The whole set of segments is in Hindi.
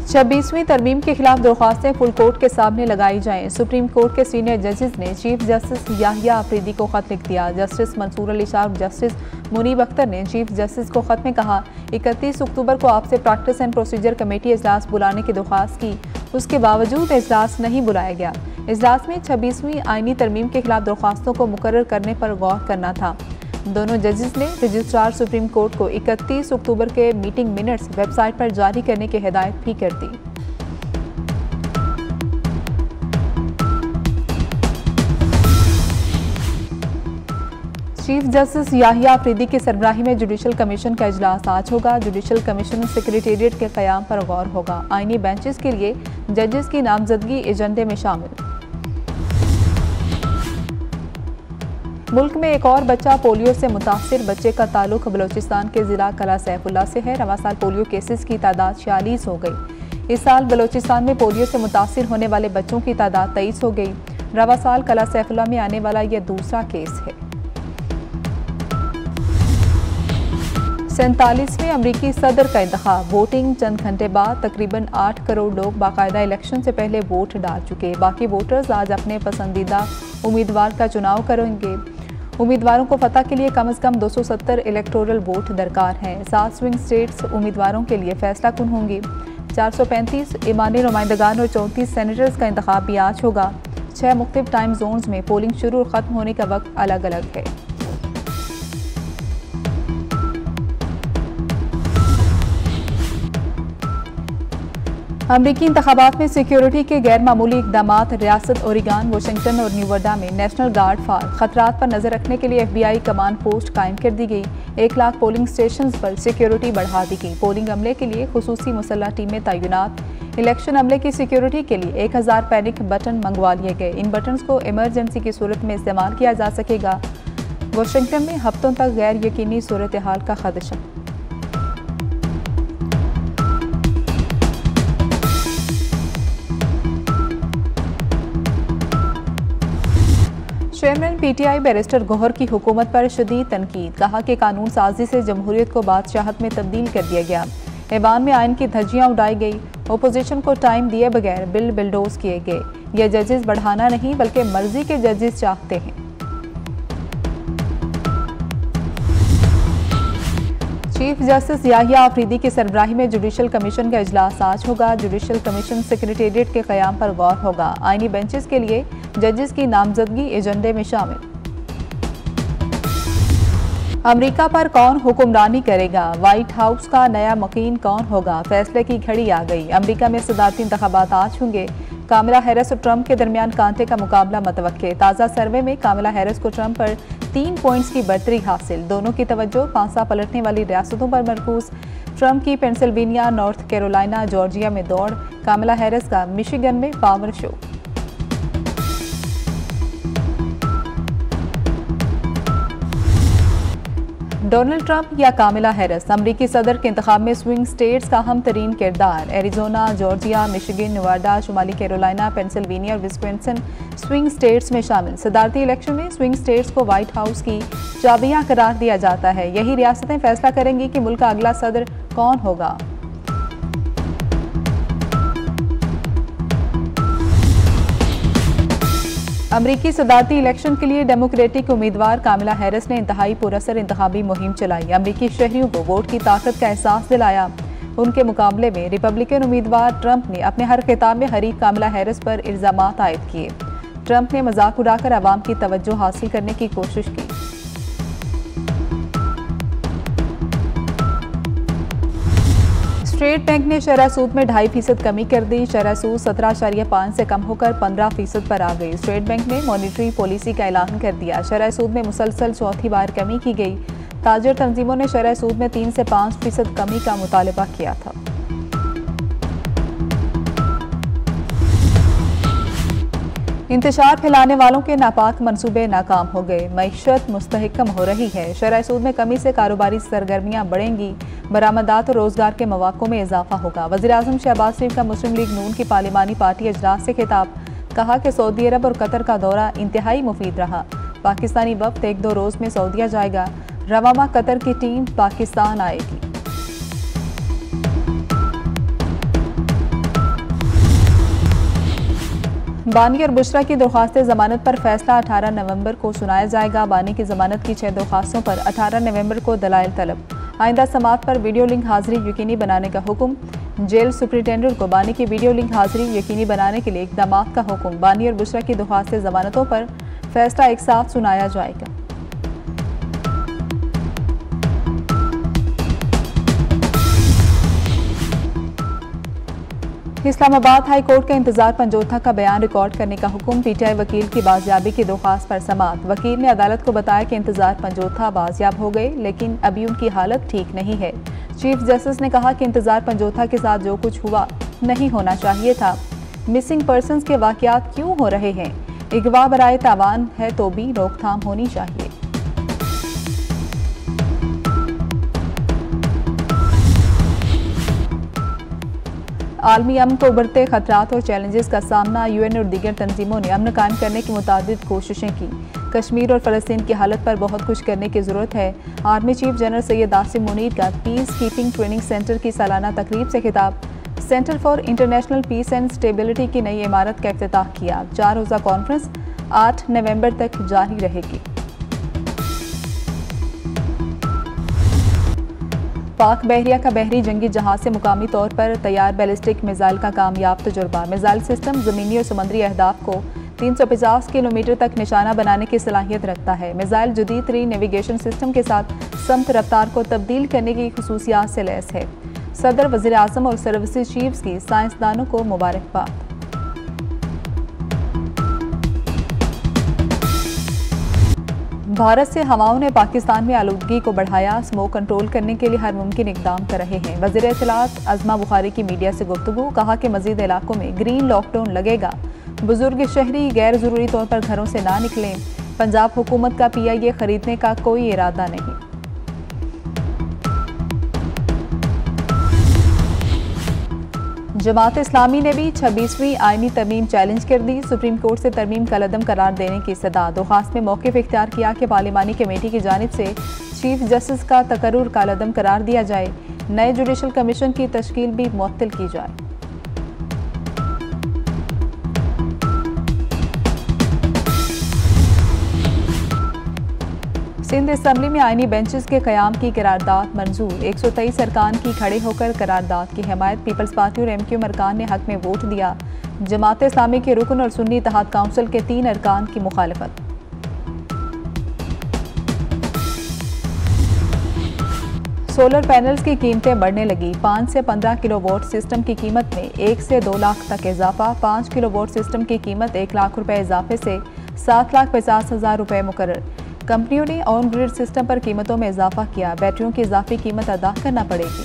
26वीं तरमीम के खिलाफ दरख्वास्तें फुल कोर्ट के सामने लगाई जाएं। सुप्रीम कोर्ट के सीनियर जजेस ने चीफ जस्टिस याहिया आफरीदी को खत लिख दिया। जस्टिस मंसूर अली शाह और जस्टिस मुनीब अख्तर ने चीफ जस्टिस को खत में कहा 31 अक्टूबर को आपसे प्रैक्टिस एंड प्रोसीजर कमेटी इजलास बुलाने की दरख्वास्त की, उसके बावजूद इजलास नहीं बुलाया गया। इजलास में 26वीं आईनी तरमीम के खिलाफ दरख्वास्तों को मुकर्रर करने पर गौर करना था। दोनों जजेस ने रजिस्ट्रार सुप्रीम कोर्ट को 31 अक्टूबर के मीटिंग मिनट्स वेबसाइट पर जारी करने की हिदायत भी कर दी। चीफ जस्टिस याहिया आफरीदी की सरबराही में जुडिशल कमीशन का इजलास आज होगा। जुडिशल कमीशन सेक्रेटेरिएट के क़याम पर गौर होगा। आईनी बेंचेस के लिए जजेस की नामजदगी एजेंडे में शामिल। मुल्क में एक और बच्चा पोलियो से मुतासिर। बच्चे का ताल्लुक बलोचिस्तान के ज़िला कला सैफुल्ला से है। रवा साल पोलियो केसेस की तादाद 46 हो गई। इस साल बलोचिस्तान में पोलियो से मुतासिर होने वाले बच्चों की तादाद 23 हो गई। रवा साल कला सैफुल्ला में आने वाला यह दूसरा केस है। 47वें अमरीकी सदर का इंतखाब। वोटिंग चंद घंटे बाद। तकरीबन 8 करोड़ लोग बाकायदा इलेक्शन से पहले वोट डाल चुके। बाकी वोटर्स आज अपने पसंदीदा उम्मीदवार का चुनाव करेंगे। उम्मीदवारों को फतह के लिए कम से कम 270 इलेक्टोरल वोट दरकार हैं। 7 स्विंग स्टेट्स उम्मीदवारों के लिए फैसला कुन होंगी। 435 ईमानी नुमाइंदगान और 34 सेनेटर्स का इंतखाब भी आज होगा। 6 मुख्तलिफ टाइम जोन्स में पोलिंग शुरू और ख़त्म होने का वक्त अलग अलग है। अमरीकी इंतखाबात में सिक्योरिटी के गैर मामूली इकदाम। रियासत ओरेगन, वाशिंगटन और न्यूवाडा में नेशनल गार्ड फार खतरात पर नजर रखने के लिए FBI कमांड पोस्ट कायम कर दी गई। 1 लाख पोलिंग स्टेशन पर सिक्योरिटी बढ़ा दी गई। पोलिंग अमले के लिए खुसूसी मुसल्लह टीमें तैनात। इलेक्शन अमले की सिक्योरिटी के लिए 1000 पैनिक बटन मंगवा लिए गए। इन बटन्स को इमरजेंसी की सूरत में इस्तेमाल किया जा सकेगा। वाशिंगटन में हफ्तों तक गैर यकीनी सूरत हाल का खदशा। चेयरमैन PTI बैरिस्टर गौहर की हुकूमत पर शदीद तनकीद। कहा कि कानून साजी से जमहूरियत को बादशाहत में तब्दील कर दिया गया। ऐवान में आइन की धज्जियां उड़ाई गई। अपोजिशन को टाइम दिए बगैर बिल बिल्डोज किए गए। यह जजेस बढ़ाना नहीं बल्कि मर्जी के जजेस चाहते हैं। चीफ जस्टिस याहिया आफरीदी की सरबराही में जुडिशल कमीशन का इजलास आज होगा। जुडिशल कमीशन सेक्रेटेरिएट के क़याम पर गौर होगा। आईनी बेंचेस के लिए जजेस की नामजदगी एजेंडे में शामिल। अमेरिका पर कौन हुक्मरानी करेगा? व्हाइट हाउस का नया मुकीम कौन होगा? फैसले की घड़ी आ गई। अमेरिका में सदारती इंतखाबात आज होंगे। कामिला हैरिस और ट्रंप के दरमियान कांटे का मुकाबला मुतवक्के। ताज़ा सर्वे में कामिला हैरिस को ट्रंप पर 3 पॉइंट्स की बढ़तरी हासिल। दोनों की तवज्जो पांसा पलटने वाली रियासतों पर मरकूज। ट्रंप की पेंसिल्वेनिया, नॉर्थ कैरोलिना, जॉर्जिया में दौड़। कामिला हैरिस का मिशिगन में पावर शो। डोनाल्ड ट्रंप या कामिला हैरिस? अमरीकी सदर के इंतखाब में स्विंग स्टेट्स का अहम तरीन किरदार। एरिजोना, जॉर्जिया, मिशिगन, नेवाडा, शुमाली कैरोलिना, पेंसिल्वेनिया और विस्कॉन्सिन स्विंग स्टेट्स में शामिल। सदारती इलेक्शन में स्विंग स्टेट्स को व्हाइट हाउस की चाबियां करार दिया जाता है। यही रियासतें फैसला करेंगी कि मुल्क का अगला सदर कौन होगा। अमरीकी सदारती इलेक्शन के लिए डेमोक्रेटिक उम्मीदवार कामिला हैरिस ने इंतहाई पुरअसर इंतखाबी मुहिम चलाई। अमरीकी शहरियों को वोट की ताकत का एहसास दिलाया। उनके मुकाबले में रिपब्लिकन उम्मीदवार ट्रंप ने अपने हर खिताब में हरीफ कामिला हैरिस पर इल्जामात आयद किए। ट्रंप ने मजाक उड़ाकर आवाम की तवज्जो हासिल करने की कोशिश की। स्टेट बैंक ने शरह सूद में 2.5% कमी कर दी। शरह सूद 17.5 से कम होकर 15% पर आ गई। स्टेट बैंक ने मॉनिटरी पॉलिसी का ऐलान कर दिया। शरह सूद में मुसलसल चौथी बार कमी की गई। ताजर तंजीमों ने शरह सूद में 3 से 5% कमी का मुतालबा किया था। इंतशार फैलाने वालों के नापाक मंसूबे नाकाम हो गए। मईशत मुस्तहकम हो रही है। शरह सूद में कमी से कारोबारी सरगर्मियां बढ़ेंगी। बरामदात और रोजगार के मौक़ों में इजाफा होगा। वज़ीर-ए-आज़म शहबाज शरीफ का मुस्लिम लीग नून की पार्लिमानी पार्टी इजलास से खिताब। कहा कि सऊदी अरब और कतर का दौरा इंतहाई मुफीद रहा। पाकिस्तानी वक्त 1-2 रोज में सऊदीया जाएगा। रवा माह कतर की टीम पाकिस्तान आएगी। बानी और बुशरा की दरख्वास्त जमानत पर फैसला 18 नवंबर को सुनाया जाएगा। बानी की जमानत की 6 दरख्वास्तों पर 18 नवंबर को दलाइल तलब। आइंदा समाअत पर वीडियो लिंक हाजिरी यकीनी बनाने का हुक्म। जेल सुप्रिंटेंडेंट को बानी की वीडियो लिंक हाजिरी यकीनी बनाने के लिए इकदाम का हुक्म। बानी और बुशरा की दरख्वास्त जमानतों पर फैसला एक साथ सुनाया जाएगा। इस्लामाबाद हाई कोर्ट के इंतजार पंजोथा का बयान रिकॉर्ड करने का हुक्म। पीटीआई वकील की बाजियाबी की दरख्वास्त पर समाअत। वकील ने अदालत को बताया कि इंतजार पंजोथा बाजियाब हो गए, लेकिन अभी उनकी हालत ठीक नहीं है। चीफ जस्टिस ने कहा कि इंतजार पंजोथा के साथ जो कुछ हुआ नहीं होना चाहिए था। मिसिंग पर्सनस के वाकयात क्यों हो रहे हैं? अगवा बराए तावान है तो भी रोकथाम होनी चाहिए। आलमी अमन को उभरते खतरात और चैलेंजेस का सामना। यूएन और दीगर तंजीमों ने अमन कायम करने की मुतादिद कोशिशें की। कश्मीर और फ़लस्तीन की हालत पर बहुत कुछ करने की ज़रूरत है। Army chief general Syed Asim Munir का पीस कीपिंग ट्रेनिंग सेंटर की सालाना तकरीब से खिताब। Centre for International Peace and Stability की नई इमारत का इफ्तिताह किया। 4 रोज़ा कॉन्फ्रेंस 8 नवंबर तक जारी रहेगी। पाक बहरिया का बहरी जंगी जहाज से मुकामी तौर पर तैयार बैलिस्टिक मिसाइल का कामयाब तजुर्बा। मिसाइल सिस्टम ज़मीनी और समुद्री अहदाफ को 350 किलोमीटर तक निशाना बनाने की सलाहियत रखता है। मिसाइल जदीद तरीन नेविगेशन सिस्टम के साथ समत रफ्तार को तब्दील करने की खुसूसियात से लैस है। सदर, वज़ीर आज़म और सर्विसेज चीफ्स की साइंसदानों को मुबारकबाद। भारत से हवाओं ने पाकिस्तान में आलूदगी को बढ़ाया। स्मोक कंट्रोल करने के लिए हर मुमकिन इकदाम कर रहे हैं। वज़ीर इत्तलात अज़मा बुखारी की मीडिया से गुफ्तगू। कहा कि मज़ीद इलाकों में ग्रीन लॉकडाउन लगेगा। बुजुर्ग शहरी गैर ज़रूरी तौर पर घरों से ना निकलें। पंजाब हुकूमत का PIA खरीदने का कोई इरादा नहीं। जमात इस्लामी ने भी 26वीं आईनी तरमीम चैलेंज कर दी। सुप्रीम कोर्ट से तरमीम कलअदम करार देने की सदा। दरख्वास्त में मौक़िफ़ इख्तियार किया कि पार्लिमानी कमेटी की जानिब से चीफ जस्टिस का तकर्रुर कलअदम करार दिया जाए। नए जुडिशल कमीशन की तश्कील भी मुअत्तल की जाए। सिंध असम्बली में आईनी बेंचेस के क़याम की करारदाद मंजूर। 123 अरकान की खड़े होकर करारदाद की हिमायत। पीपल्स पार्टी और MQ अरकान ने हक में वोट दिया। जमात इस्लामी के रुकन और सुन्नी इत्तेहाद काउंसिल के 3 अरकान की मुखालफत। सोलर पैनल्स की कीमतें बढ़ने लगी। 5 से 15 किलोवाट सिस्टम की कीमत में 1 से 2 लाख तक इजाफा। 5 किलोवाट सिस्टम की कीमत 1 लाख रुपए इजाफे से 7,50,000 रुपए मुकर्रर। कंपनियों ने ऑन ग्रिड सिस्टम पर कीमतों में इजाफा किया। बैटरियों की इजाफी कीमत अदा करना पड़ेगी।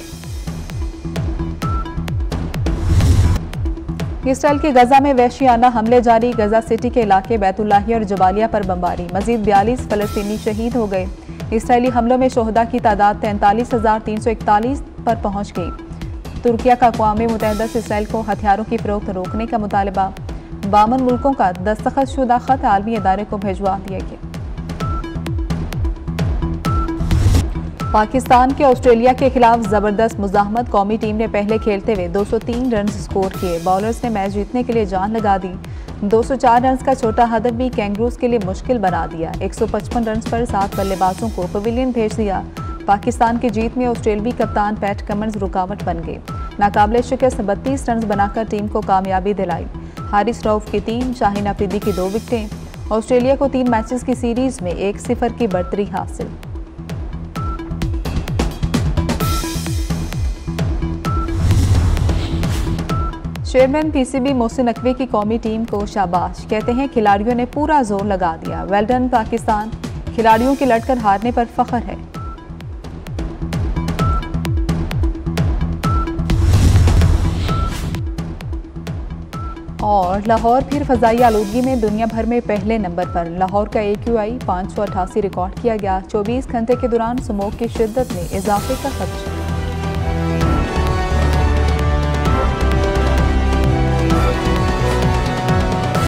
इसराइल के गजा में वहशियाना हमले जारी। गजा सिटी के इलाके बैतुल्लाही और जबालिया पर बमबारी। मजीद 42 फलस्तीनी शहीद हो गए। इसराइली हमलों में शोहदा की तादाद 43,341 पर पहुंच गई। तुर्किया का अक़वाम मुत्तहिदा से इसराइल को हथियारों की फरोख्त रोकने का मुतालबा। 52 मुल्कों का दस्तखतशुदा खत आलमी इदारे को भिजवा दिया गया। पाकिस्तान के ऑस्ट्रेलिया के खिलाफ जबरदस्त मुजाहमत। कौमी टीम ने पहले खेलते हुए 203 रन स्कोर किए। बॉलर्स ने मैच जीतने के लिए जान लगा दी। 204 रन का छोटा हदफ भी कैंगरूज के लिए मुश्किल बना दिया। 155 रन पर 7 बल्लेबाजों को पवेलियन भेज दिया। पाकिस्तान की जीत में ऑस्ट्रेलियावी कप्तान पैट कमिंस रुकावट बन गए। नाकाबिले शिकस्त 32 रन बनाकर टीम को कामयाबी दिलाई। हारिस रऊफ की 3, शाहीन अफरीदी की 2 विकेटें। ऑस्ट्रेलिया को 3 मैचेस की सीरीज में 1-0 की बढ़तरी हासिल। चेयरमैन PCB मोहसिन नकवी की कौमी टीम को शाबाश। कहते हैं खिलाड़ियों ने पूरा जोर लगा दिया। Well done Pakistan. खिलाड़ियों के लड़कर हारने पर फख्र है। और लाहौर फिर फजाई आलूदगी में दुनिया भर में पहले नंबर पर। लाहौर का AQI 588 रिकॉर्ड किया गया। 24 घंटे के दौरान स्मोक की शिद्दत में इजाफे का खदशा।